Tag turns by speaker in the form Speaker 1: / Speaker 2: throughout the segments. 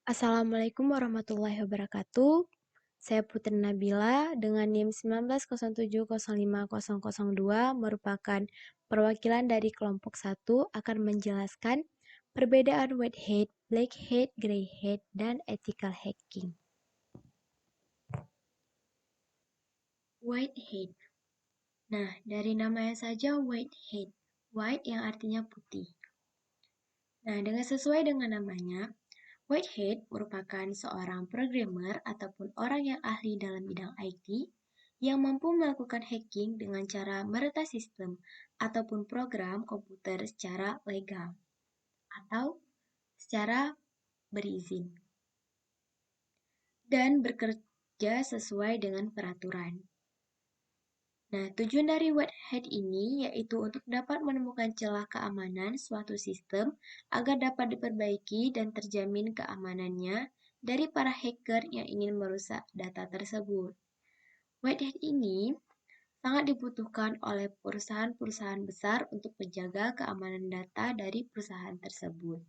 Speaker 1: Assalamualaikum warahmatullahi wabarakatuh. Saya Putri Nabila dengan NIM 1907050002 merupakan perwakilan dari kelompok 1 akan menjelaskan perbedaan whitehead, blackhead, greyhead, dan ethical hacking. Whitehead. Nah, dari namanya saja whitehead. White yang artinya putih. Nah, sesuai dengan namanya, Whitehead merupakan seorang programmer ataupun orang yang ahli dalam bidang IT yang mampu melakukan hacking dengan cara meretas sistem ataupun program komputer secara legal atau secara berizin dan bekerja sesuai dengan peraturan. Nah, tujuan dari Whitehead ini yaitu untuk dapat menemukan celah keamanan suatu sistem agar dapat diperbaiki dan terjamin keamanannya dari para hacker yang ingin merusak data tersebut. Whitehead ini sangat dibutuhkan oleh perusahaan-perusahaan besar untuk menjaga keamanan data dari perusahaan tersebut.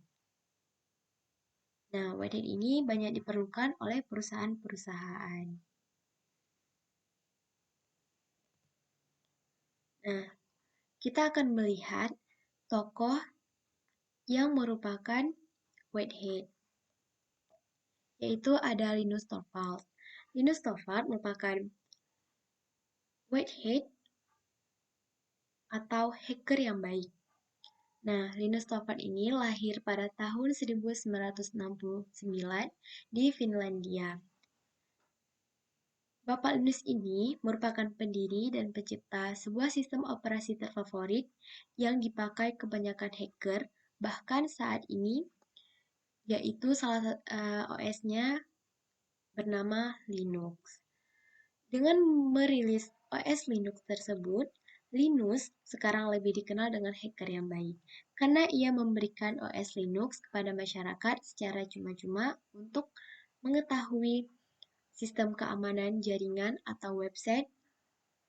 Speaker 1: Nah, Whitehead ini banyak diperlukan oleh perusahaan-perusahaan. Nah, kita akan melihat tokoh yang merupakan Whitehead, yaitu ada Linus Torvalds. Linus Torvalds merupakan Whitehead atau hacker yang baik. Nah, Linus Torvalds ini lahir pada tahun 1969 di Finlandia. Bapak Linus ini merupakan pendiri dan pencipta sebuah sistem operasi terfavorit yang dipakai kebanyakan hacker, bahkan saat ini, yaitu salah OS-nya bernama Linux. Dengan merilis OS Linux tersebut, Linus sekarang lebih dikenal dengan hacker yang baik, karena ia memberikan OS Linux kepada masyarakat secara cuma-cuma untuk mengetahui sistem keamanan jaringan atau website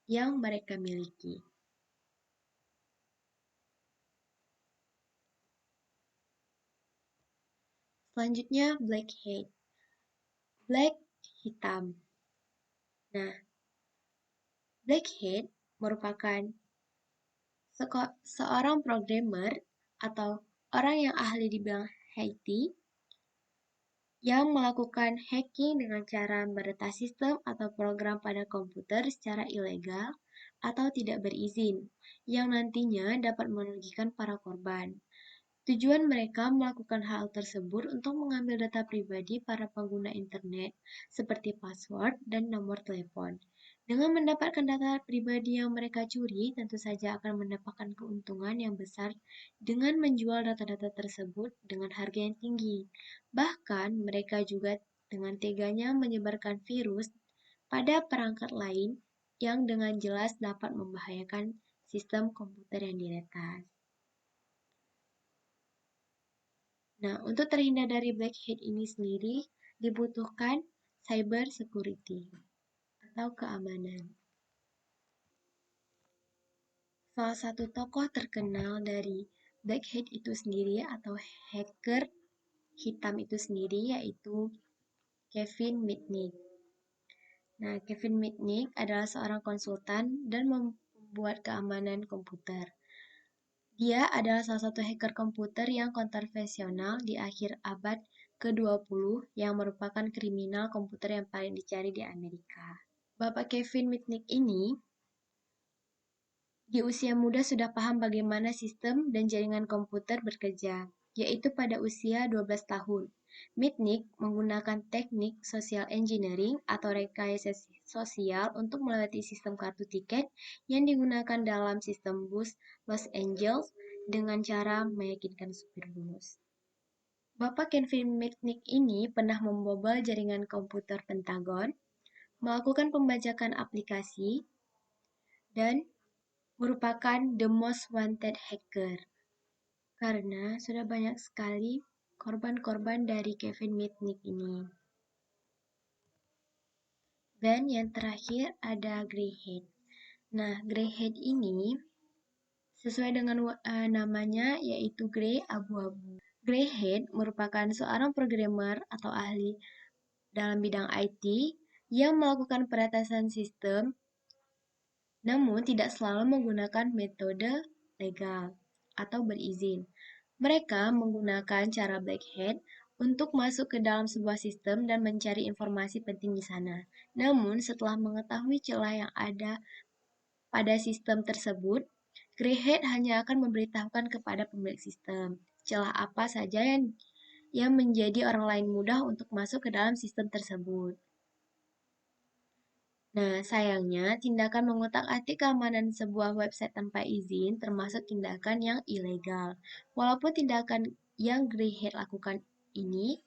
Speaker 1: yang mereka miliki. Selanjutnya, blackhead. Black, hitam. Nah, blackhead merupakan seorang programmer atau orang yang ahli di bidang IT yang melakukan hacking dengan cara meretas sistem atau program pada komputer secara ilegal atau tidak berizin, yang nantinya dapat merugikan para korban. Tujuan mereka melakukan hal tersebut untuk mengambil data pribadi para pengguna internet, seperti password dan nomor telepon. Dengan mendapatkan data pribadi yang mereka curi, tentu saja akan mendapatkan keuntungan yang besar dengan menjual data-data tersebut dengan harga yang tinggi. Bahkan, mereka juga dengan teganya menyebarkan virus pada perangkat lain yang dengan jelas dapat membahayakan sistem komputer yang diretas. Nah, untuk terhindar dari blackhead ini sendiri, dibutuhkan cyber security atau keamanan. Salah satu tokoh terkenal dari blackhead itu sendiri atau hacker hitam itu sendiri yaitu Kevin Mitnick. Nah, Kevin Mitnick adalah seorang konsultan dan membuat keamanan komputer. Dia adalah salah satu hacker komputer yang kontroversial di akhir abad ke-20 yang merupakan kriminal komputer yang paling dicari di Amerika. Bapak Kevin Mitnick ini di usia muda sudah paham bagaimana sistem dan jaringan komputer bekerja, yaitu pada usia 12 tahun. Mitnick menggunakan teknik social engineering atau rekayasa sosial untuk melewati sistem kartu tiket yang digunakan dalam sistem bus Los Angeles dengan cara meyakinkan supir bus. Bapak Kevin Mitnick ini pernah membobol jaringan komputer Pentagon, melakukan pembajakan aplikasi, dan merupakan the most wanted hacker karena sudah banyak sekali korban-korban dari Kevin Mitnick ini. Dan yang terakhir ada greyhead. Nah, greyhead ini sesuai dengan namanya yaitu grey abu-abu. Greyhead merupakan seorang programmer atau ahli dalam bidang IT yang melakukan peretasan sistem, namun tidak selalu menggunakan metode legal atau berizin. Mereka menggunakan cara black hat untuk masuk ke dalam sebuah sistem dan mencari informasi penting di sana. Namun, setelah mengetahui celah yang ada pada sistem tersebut, grey hat hanya akan memberitahukan kepada pemilik sistem celah apa saja yang menjadi orang lain mudah untuk masuk ke dalam sistem tersebut. Nah, sayangnya, tindakan mengotak-atik keamanan sebuah website tanpa izin termasuk tindakan yang ilegal. Walaupun tindakan yang Greyhead lakukan ini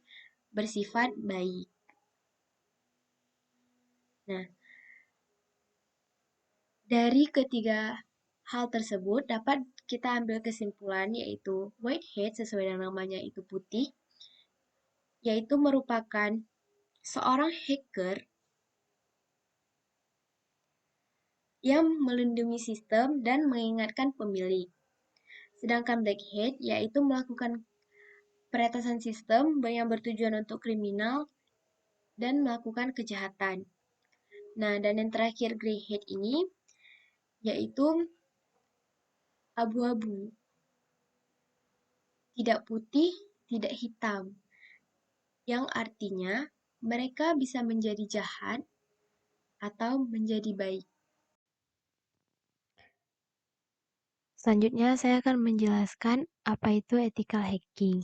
Speaker 1: bersifat baik. Nah, dari ketiga hal tersebut dapat kita ambil kesimpulan yaitu Whitehead sesuai dengan namanya itu putih, yaitu merupakan seorang hacker yang melindungi sistem dan mengingatkan pemilik. Sedangkan Blackhead yaitu melakukan peretasan sistem yang bertujuan untuk kriminal dan melakukan kejahatan. Nah, dan yang terakhir Greyhead ini yaitu abu-abu, tidak putih, tidak hitam, yang artinya mereka bisa menjadi jahat atau menjadi baik.
Speaker 2: Selanjutnya, saya akan menjelaskan apa itu ethical hacking.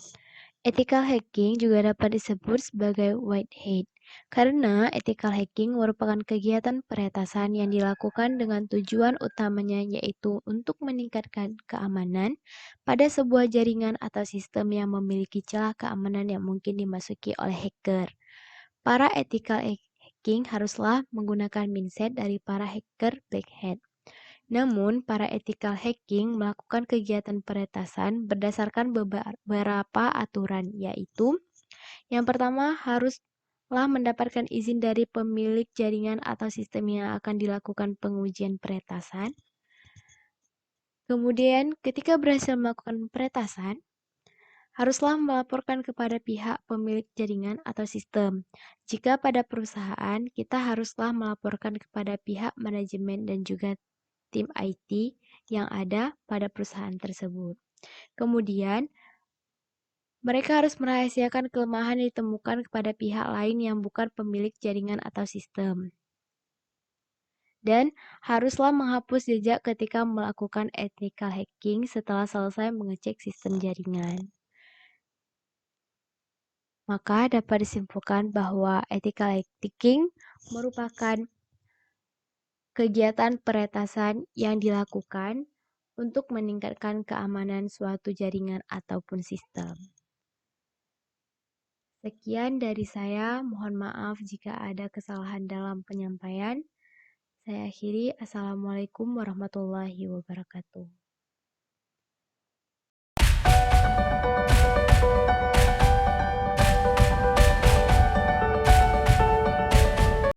Speaker 2: Ethical hacking juga dapat disebut sebagai white hat, karena ethical hacking merupakan kegiatan peretasan yang dilakukan dengan tujuan utamanya yaitu untuk meningkatkan keamanan pada sebuah jaringan atau sistem yang memiliki celah keamanan yang mungkin dimasuki oleh hacker. Para ethical hacking haruslah menggunakan mindset dari para hacker black hat. Namun, para ethical hacking melakukan kegiatan peretasan berdasarkan beberapa aturan, yaitu yang pertama haruslah mendapatkan izin dari pemilik jaringan atau sistem yang akan dilakukan pengujian peretasan. Kemudian, ketika berhasil melakukan peretasan, haruslah melaporkan kepada pihak pemilik jaringan atau sistem. Jika pada perusahaan, kita haruslah melaporkan kepada pihak manajemen dan juga tim IT yang ada pada perusahaan tersebut. Kemudian, mereka harus merahasiakan kelemahan yang ditemukan kepada pihak lain yang bukan pemilik jaringan atau sistem. Dan haruslah menghapus jejak ketika melakukan ethical hacking setelah selesai mengecek sistem jaringan. Maka dapat disimpulkan bahwa ethical hacking merupakan kegiatan peretasan yang dilakukan untuk meningkatkan keamanan suatu jaringan ataupun sistem. Sekian dari saya, mohon maaf jika ada kesalahan dalam penyampaian. Saya akhiri, Assalamualaikum warahmatullahi wabarakatuh.